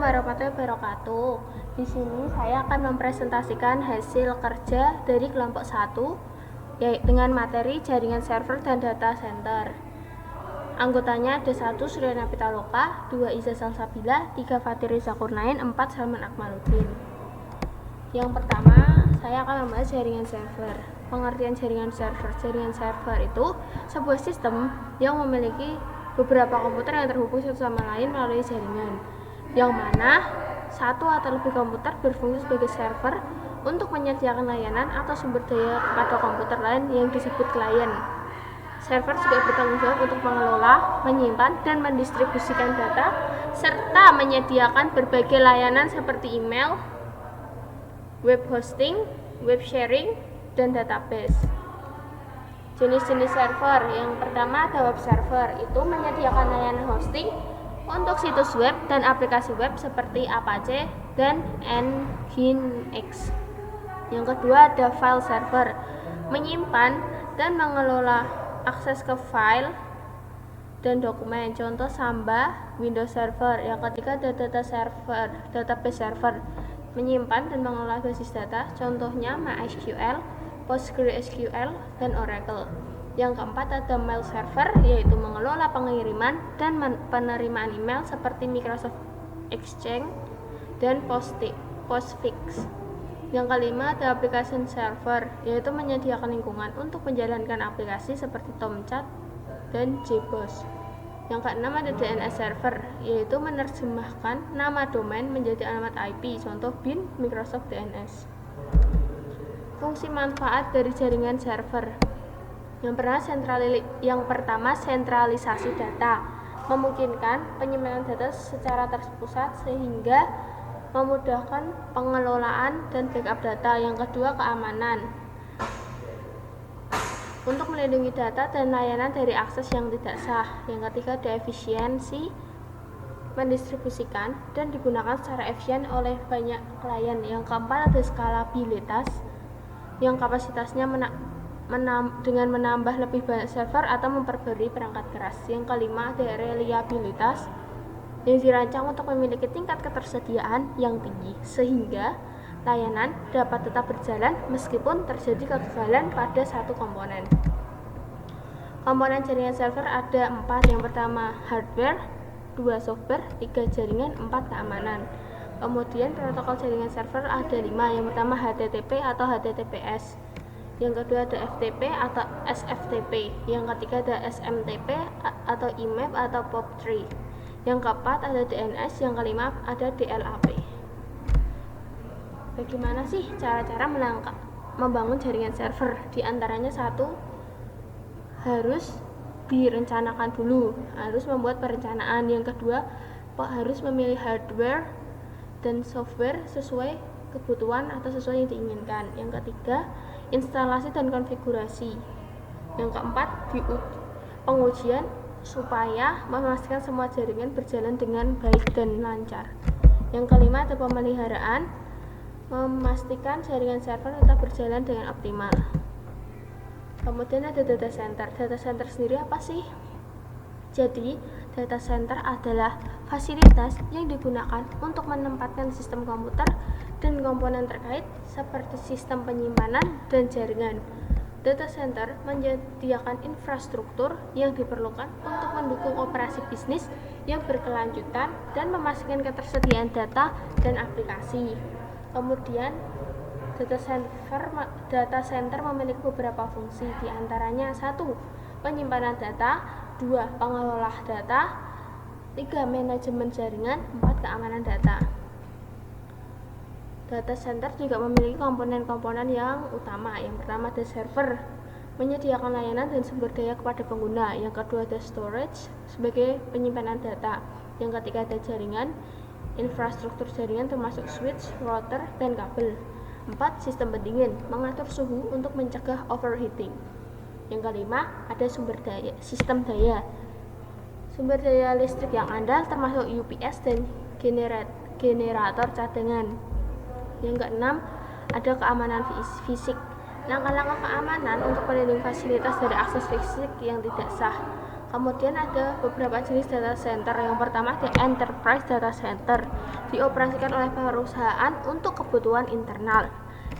warahmatullahi wabarakatuh. Di sini saya akan mempresentasikan hasil kerja dari kelompok 1 yaitu dengan materi jaringan server dan data center. Anggotanya ada 1 Suryana Pitaloka, 2 Iza Salsabila, 3 Fatir Riza Kurnain, 4 Salman Akmaluddin. Yang pertama, saya akan membahas jaringan server. Pengertian jaringan server. Jaringan server itu sebuah sistem yang memiliki beberapa komputer yang terhubung satu sama lain melalui jaringan, yang mana satu atau lebih komputer berfungsi sebagai server untuk menyediakan layanan atau sumber daya kepada komputer lain yang disebut klien. Server juga bertanggung jawab untuk mengelola, menyimpan, dan mendistribusikan data, serta menyediakan berbagai layanan seperti email, web hosting, web sharing, dan database. Jenis-jenis server. Yang pertama ada web server, itu menyediakan layanan hosting untuk situs web dan aplikasi web seperti Apache dan Nginx. Yang kedua ada file server, menyimpan dan mengelola akses ke file dan dokumen, contoh Samba, Windows Server. Yang ketiga ada data server, database server, menyimpan dan mengelola basis data, contohnya MySQL, PostgreSQL, dan Oracle. Yang keempat ada mail server, yaitu mengelola pengiriman dan penerimaan email seperti Microsoft Exchange dan Postfix. Yang kelima ada application server, yaitu menyediakan lingkungan untuk menjalankan aplikasi seperti Tomcat dan JBoss. Yang keenam ada DNS server, yaitu menerjemahkan nama domain menjadi alamat IP, contoh bin Microsoft DNS. Fungsi manfaat dari jaringan server. Yang pertama sentralisasi data, memungkinkan penyimpanan data secara terpusat sehingga memudahkan pengelolaan dan backup data. Yang kedua keamanan, untuk melindungi data dan layanan dari akses yang tidak sah. Yang ketiga ada efisiensi, mendistribusikan dan digunakan secara efisien oleh banyak klien. Yang keempat ada skalabilitas, yang kapasitasnya dengan menambah lebih banyak server atau memperbarui perangkat keras. Yang kelima ada reliabilitas, yang dirancang untuk memiliki tingkat ketersediaan yang tinggi sehingga layanan dapat tetap berjalan meskipun terjadi kegagalan pada satu komponen. Komponen jaringan server ada 4. Yang pertama hardware, 2 software, 3 jaringan, 4 keamanan. Kemudian protokol jaringan server ada 5. Yang pertama HTTP atau HTTPS. Yang kedua ada FTP atau SFTP. Yang ketiga ada SMTP atau IMAP atau POP3. Yang keempat ada DNS. Yang kelima ada DLAP. Bagaimana sih cara-cara membangun jaringan server? Di antaranya 1, harus direncanakan dulu, harus membuat perencanaan. Yang kedua harus memilih hardware dan software sesuai kebutuhan atau sesuai yang diinginkan. Yang ketiga instalasi dan konfigurasi. Yang keempat pengujian supaya memastikan semua jaringan berjalan dengan baik dan lancar. Yang kelima ada pemeliharaan, memastikan jaringan server tetap berjalan dengan optimal. Kemudian ada data center. Data center sendiri apa sih? Jadi, data center adalah fasilitas yang digunakan untuk menempatkan sistem komputer dan komponen terkait seperti sistem penyimpanan dan jaringan. Data center menyediakan infrastruktur yang diperlukan untuk mendukung operasi bisnis yang berkelanjutan dan memastikan ketersediaan data dan aplikasi. Kemudian data center memiliki beberapa fungsi, di antaranya 1. penyimpanan data, 2. pengelola data, 3. manajemen jaringan, 4. keamanan data. Data center juga memiliki komponen-komponen yang utama. Yang pertama ada server, menyediakan layanan dan sumber daya kepada pengguna. Yang kedua ada storage, sebagai penyimpanan data. Yang ketiga ada jaringan, infrastruktur jaringan termasuk switch, router, dan kabel. 4. sistem pendingin, mengatur suhu untuk mencegah overheating. Yang kelima ada sistem daya. Sumber daya listrik yang andal termasuk UPS dan generator cadangan. Yang keenam ada keamanan fisik. Langkah-langkah keamanan untuk melindungi fasilitas dari akses fisik yang tidak sah. Kemudian ada beberapa jenis data center. Yang pertama ada enterprise data center, dioperasikan oleh perusahaan untuk kebutuhan internal.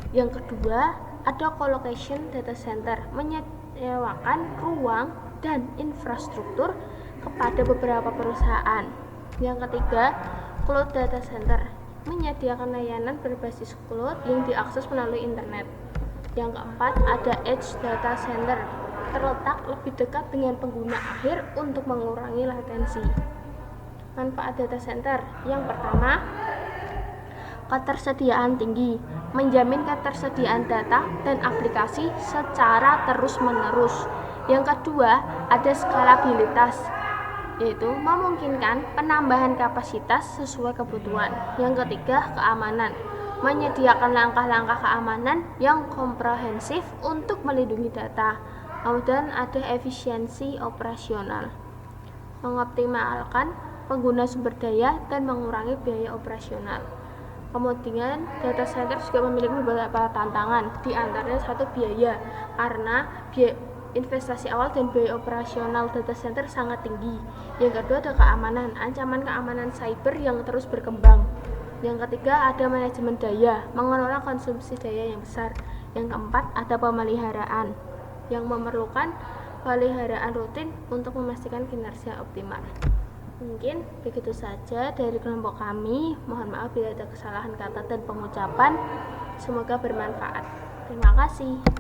Yang kedua ada colocation data center, menyewakan ruang dan infrastruktur kepada beberapa perusahaan. Yang ketiga cloud data center, menyediakan layanan berbasis cloud yang diakses melalui internet. Yang keempat ada edge data center, terletak lebih dekat dengan pengguna akhir untuk mengurangi latensi. Manfaat data center yang pertama, ketersediaan tinggi, menjamin ketersediaan data dan aplikasi secara terus-menerus. Yang kedua, ada skalabilitas, yaitu memungkinkan penambahan kapasitas sesuai kebutuhan. Yang ketiga, keamanan, menyediakan langkah-langkah keamanan yang komprehensif untuk melindungi data. Kemudian ada efisiensi operasional, mengoptimalkan pengguna sumber daya dan mengurangi biaya operasional. Kemudian data center juga memiliki beberapa tantangan, di antaranya satu biaya, karena investasi awal dan biaya operasional data center sangat tinggi. Yang kedua ada keamanan, ancaman keamanan cyber yang terus berkembang. Yang ketiga ada manajemen daya, mengelola konsumsi daya yang besar. Yang keempat ada pemeliharaan, yang memerlukan pemeliharaan rutin untuk memastikan kinerja optimal. Mungkin begitu saja dari kelompok kami. Mohon maaf bila ada kesalahan kata dan pengucapan. Semoga bermanfaat. Terima kasih.